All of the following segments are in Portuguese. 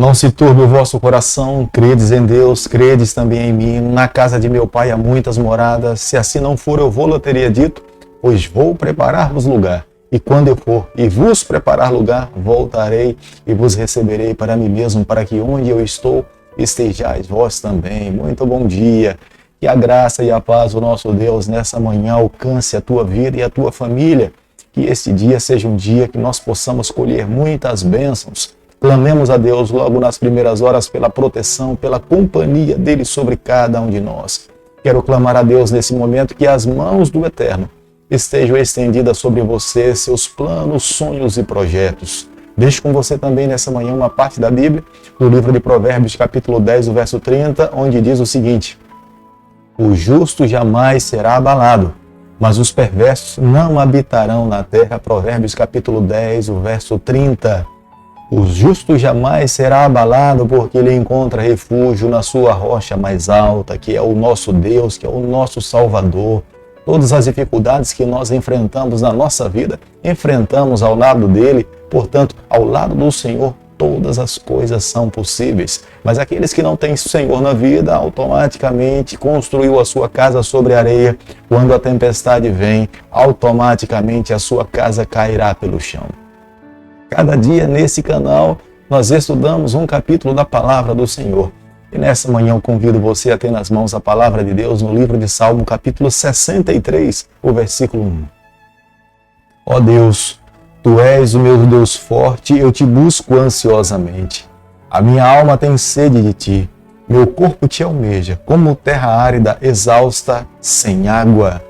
Não se turbe o vosso coração, credes em Deus, credes também em mim. Na casa de meu pai há muitas moradas, se assim não for, eu vou-lo teria dito, pois vou preparar-vos lugar. E quando eu for e vos preparar lugar, voltarei e vos receberei para mim mesmo, para que onde eu estou, estejais vós também. Muito bom dia. Que a graça e a paz do nosso Deus nessa manhã alcance a tua vida e a tua família. Que este dia seja um dia que nós possamos colher muitas bênçãos. Clamemos a Deus logo nas primeiras horas pela proteção, pela companhia dele sobre cada um de nós. Quero clamar a Deus nesse momento que as mãos do Eterno estejam estendidas sobre você, seus planos, sonhos e projetos. Deixo com você também nessa manhã uma parte da Bíblia, do livro de Provérbios, capítulo 10, o verso 30, onde diz o seguinte: o justo jamais será abalado, mas os perversos não habitarão na terra. Provérbios, capítulo 10, o verso 30. O justo jamais será abalado porque ele encontra refúgio na sua rocha mais alta, que é o nosso Deus, que é o nosso Salvador. Todas as dificuldades que nós enfrentamos na nossa vida, enfrentamos ao lado dele. Portanto, ao lado do Senhor, todas as coisas são possíveis. Mas aqueles que não têm Senhor na vida, automaticamente construiu a sua casa sobre areia. Quando a tempestade vem, automaticamente a sua casa cairá pelo chão. Cada dia nesse canal nós estudamos um capítulo da palavra do Senhor. E nessa manhã eu convido você a ter nas mãos a palavra de Deus no livro de Salmo, capítulo 63, o versículo 1. Ó Deus, Tu és o meu Deus forte, eu te busco ansiosamente. A minha alma tem sede de ti, meu corpo te almeja, como terra árida, exausta, sem água.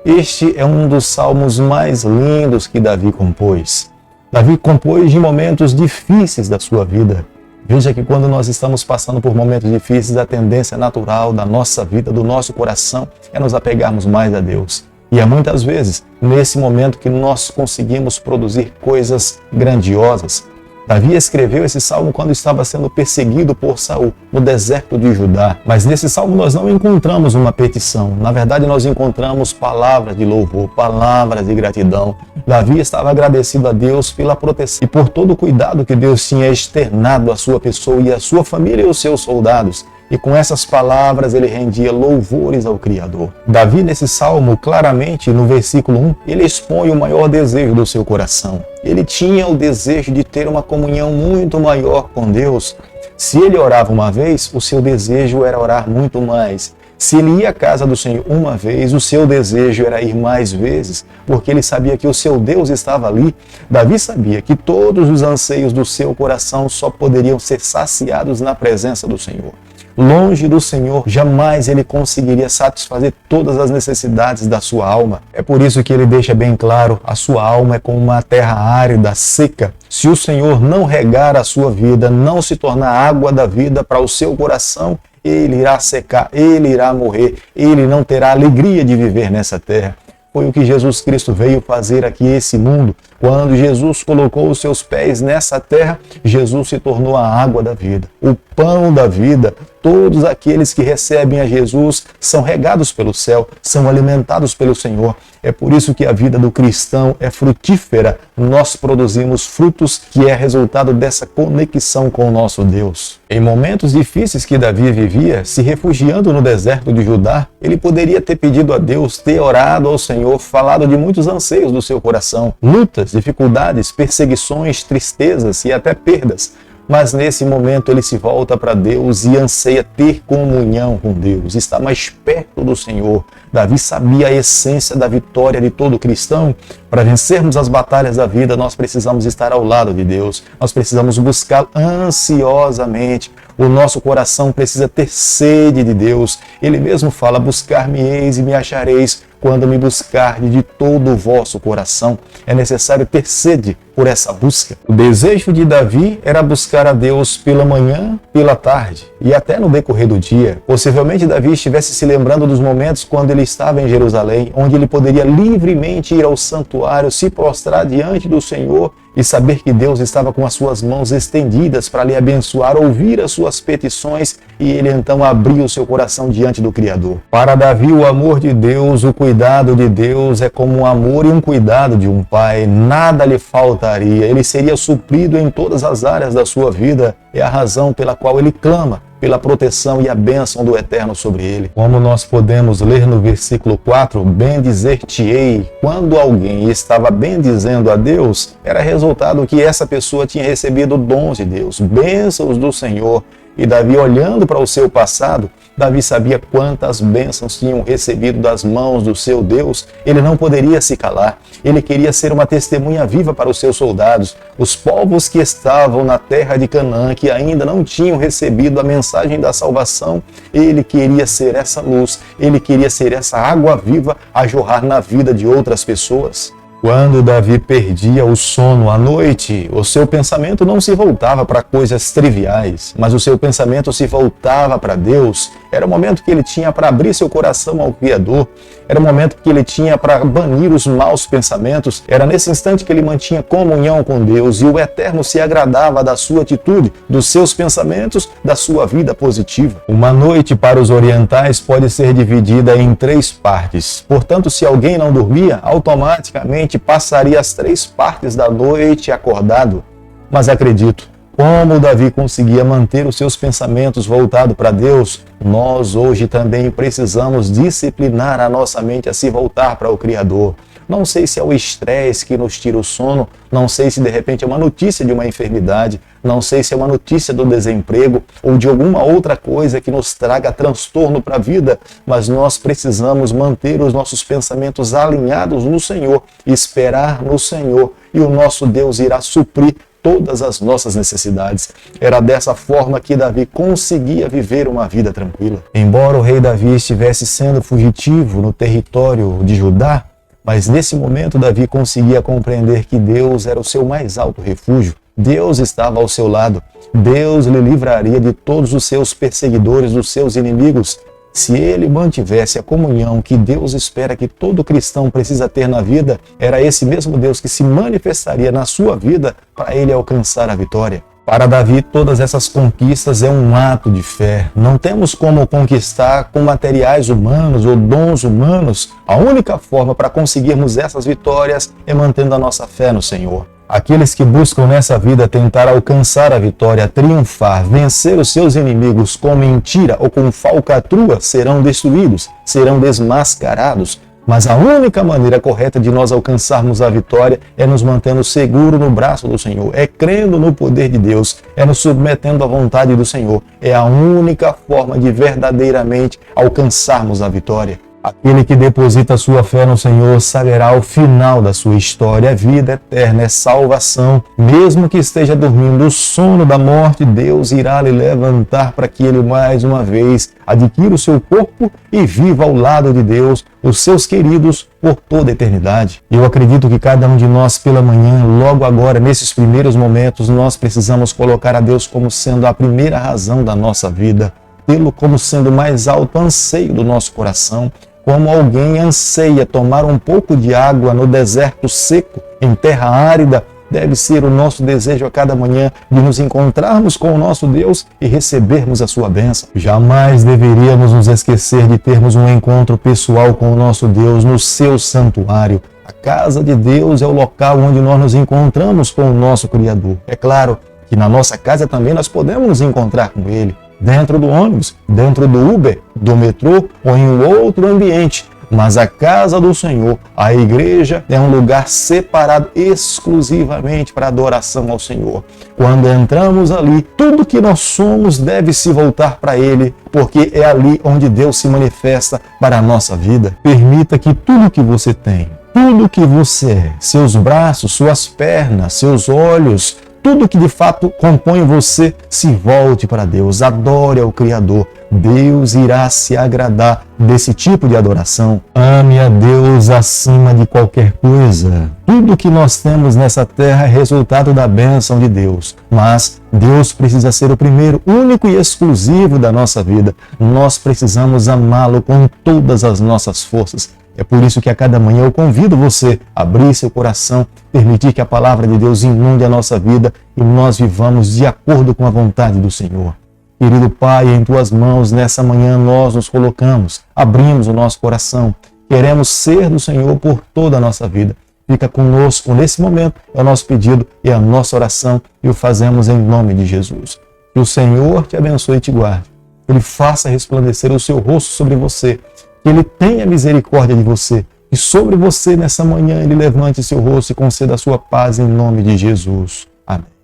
Este é um dos salmos mais lindos que Davi compôs. Davi compôs de momentos difíceis da sua vida. Veja que quando nós estamos passando por momentos difíceis, a tendência natural da nossa vida, do nosso coração, é nos apegarmos mais a Deus. E é muitas vezes nesse momento que nós conseguimos produzir coisas grandiosas. Davi escreveu esse salmo quando estava sendo perseguido por Saul, no deserto de Judá. Mas nesse salmo nós não encontramos uma petição. Na verdade, nós encontramos palavras de louvor, palavras de gratidão. Davi estava agradecido a Deus pela proteção e por todo o cuidado que Deus tinha externado à sua pessoa e à sua família e aos seus soldados. E com essas palavras ele rendia louvores ao Criador. Davi, nesse salmo, claramente, no versículo 1, ele expõe o maior desejo do seu coração. Ele tinha o desejo de ter uma comunhão muito maior com Deus. Se ele orava uma vez, o seu desejo era orar muito mais. Se ele ia à casa do Senhor uma vez, o seu desejo era ir mais vezes, porque ele sabia que o seu Deus estava ali. Davi sabia que todos os anseios do seu coração só poderiam ser saciados na presença do Senhor. Longe do Senhor, jamais ele conseguiria satisfazer todas as necessidades da sua alma. É por isso que ele deixa bem claro, a sua alma é como uma terra árida, seca. Se o Senhor não regar a sua vida, não se tornar água da vida para o seu coração, ele irá secar, ele irá morrer, ele não terá alegria de viver nessa terra. Foi o que Jesus Cristo veio fazer aqui nesse mundo. Quando Jesus colocou os seus pés nessa terra, Jesus se tornou a água da vida, o pão da vida. Todos aqueles que recebem a Jesus são regados pelo céu, são alimentados pelo Senhor. É por isso que a vida do cristão é frutífera. Nós produzimos frutos que é resultado dessa conexão com o nosso Deus. Em momentos difíceis que Davi vivia, se refugiando no deserto de Judá, ele poderia ter pedido a Deus, ter orado ao Senhor, falado de muitos anseios do seu coração, lutas, dificuldades, perseguições, tristezas e até perdas. Mas nesse momento ele se volta para Deus e anseia ter comunhão com Deus, estar mais perto do Senhor. Davi sabia a essência da vitória de todo cristão. Para vencermos as batalhas da vida, nós precisamos estar ao lado de Deus. Nós precisamos buscar ansiosamente. O nosso coração precisa ter sede de Deus. Ele mesmo fala, buscar-me-eis e me achareis quando me buscardes de todo o vosso coração. É necessário ter sede por essa busca. O desejo de Davi era buscar a Deus pela manhã, pela tarde e até no decorrer do dia. Possivelmente Davi estivesse se lembrando dos momentos quando ele estava em Jerusalém, onde ele poderia livremente ir ao santuário, se prostrar diante do Senhor e saber que Deus estava com as suas mãos estendidas para lhe abençoar, ouvir as suas petições e ele então abria o seu coração diante do Criador. Para Davi, o amor de Deus, o cuidado cuidado de Deus é como um amor e um cuidado de um pai. Nada lhe faltaria. Ele seria suprido em todas as áreas da sua vida. É a razão pela qual ele clama pela proteção e a bênção do Eterno sobre ele. Como nós podemos ler no versículo 4, bendizer-te-ei. Quando alguém estava bendizendo a Deus, era resultado que essa pessoa tinha recebido dons de Deus, bênçãos do Senhor. E Davi, olhando para o seu passado, Davi sabia quantas bênçãos tinham recebido das mãos do seu Deus. Ele não poderia se calar. Ele queria ser uma testemunha viva para os seus soldados, os povos que estavam na terra de Canaã, que ainda não tinham recebido a mensagem da salvação. Ele queria ser essa luz, ele queria ser essa água viva a jorrar na vida de outras pessoas. Quando Davi perdia o sono à noite, o seu pensamento não se voltava para coisas triviais, mas o seu pensamento se voltava para Deus. Era o momento que ele tinha para abrir seu coração ao Criador. Era o momento que ele tinha para banir os maus pensamentos. Era nesse instante que ele mantinha comunhão com Deus e o Eterno se agradava da sua atitude, dos seus pensamentos, da sua vida positiva. Uma noite para os orientais pode ser dividida em 3 partes. Portanto, se alguém não dormia, automaticamente passaria as 3 partes da noite acordado. Mas acredito, como Davi conseguia manter os seus pensamentos voltados para Deus, nós hoje também precisamos disciplinar a nossa mente a se voltar para o Criador. Não sei se é o estresse que nos tira o sono, não sei se de repente é uma notícia de uma enfermidade, não sei se é uma notícia do desemprego ou de alguma outra coisa que nos traga transtorno para a vida, mas nós precisamos manter os nossos pensamentos alinhados no Senhor, esperar no Senhor, e o nosso Deus irá suprir todas as nossas necessidades. Era dessa forma que Davi conseguia viver uma vida tranquila. Embora o rei Davi estivesse sendo fugitivo no território de Judá, mas nesse momento Davi conseguia compreender que Deus era o seu mais alto refúgio. Deus estava ao seu lado. Deus lhe livraria de todos os seus perseguidores, dos seus inimigos. Se ele mantivesse a comunhão que Deus espera que todo cristão precisa ter na vida, era esse mesmo Deus que se manifestaria na sua vida para ele alcançar a vitória. Para Davi, todas essas conquistas é um ato de fé. Não temos como conquistar com materiais humanos ou dons humanos. A única forma para conseguirmos essas vitórias é mantendo a nossa fé no Senhor. Aqueles que buscam nessa vida tentar alcançar a vitória, triunfar, vencer os seus inimigos com mentira ou com falcatrua serão destruídos, serão desmascarados. Mas a única maneira correta de nós alcançarmos a vitória é nos mantendo seguro no braço do Senhor, é crendo no poder de Deus, é nos submetendo à vontade do Senhor. É a única forma de verdadeiramente alcançarmos a vitória. Aquele que deposita sua fé no Senhor saberá o final da sua história, é vida eterna, é salvação. Mesmo que esteja dormindo o sono da morte, Deus irá lhe levantar para que ele mais uma vez adquira o seu corpo e viva ao lado de Deus, os seus queridos, por toda a eternidade. Eu acredito que cada um de nós pela manhã, logo agora, nesses primeiros momentos, nós precisamos colocar a Deus como sendo a primeira razão da nossa vida, tê-lo como sendo o mais alto anseio do nosso coração. Como alguém anseia tomar um pouco de água no deserto seco, em terra árida, deve ser o nosso desejo a cada manhã de nos encontrarmos com o nosso Deus e recebermos a sua bênção. Jamais deveríamos nos esquecer de termos um encontro pessoal com o nosso Deus no seu santuário. A casa de Deus é o local onde nós nos encontramos com o nosso Criador. É claro que na nossa casa também nós podemos nos encontrar com Ele. Dentro do ônibus, dentro do Uber, do metrô ou em um outro ambiente. Mas a casa do Senhor, a igreja, é um lugar separado exclusivamente para adoração ao Senhor. Quando entramos ali, tudo que nós somos deve se voltar para Ele, porque é ali onde Deus se manifesta para a nossa vida. Permita que tudo que você tem, tudo que você é, seus braços, suas pernas, seus olhos, tudo que de fato compõe você, se volte para Deus, adore ao Criador. Deus irá se agradar desse tipo de adoração. Ame a Deus acima de qualquer coisa. Tudo que nós temos nessa terra é resultado da bênção de Deus. Mas Deus precisa ser o primeiro, único e exclusivo da nossa vida. Nós precisamos amá-lo com todas as nossas forças. É por isso que a cada manhã eu convido você a abrir seu coração, permitir que a palavra de Deus inunde a nossa vida e nós vivamos de acordo com a vontade do Senhor. Querido Pai, em Tuas mãos, nessa manhã nós nos colocamos, abrimos o nosso coração. Queremos ser do Senhor por toda a nossa vida. Fica conosco nesse momento, é o nosso pedido e a nossa oração, e o fazemos em nome de Jesus. Que o Senhor te abençoe e te guarde. Que Ele faça resplandecer o seu rosto sobre você. Que Ele tenha misericórdia de você. E sobre você nessa manhã Ele levante seu rosto e conceda a sua paz em nome de Jesus. Amém.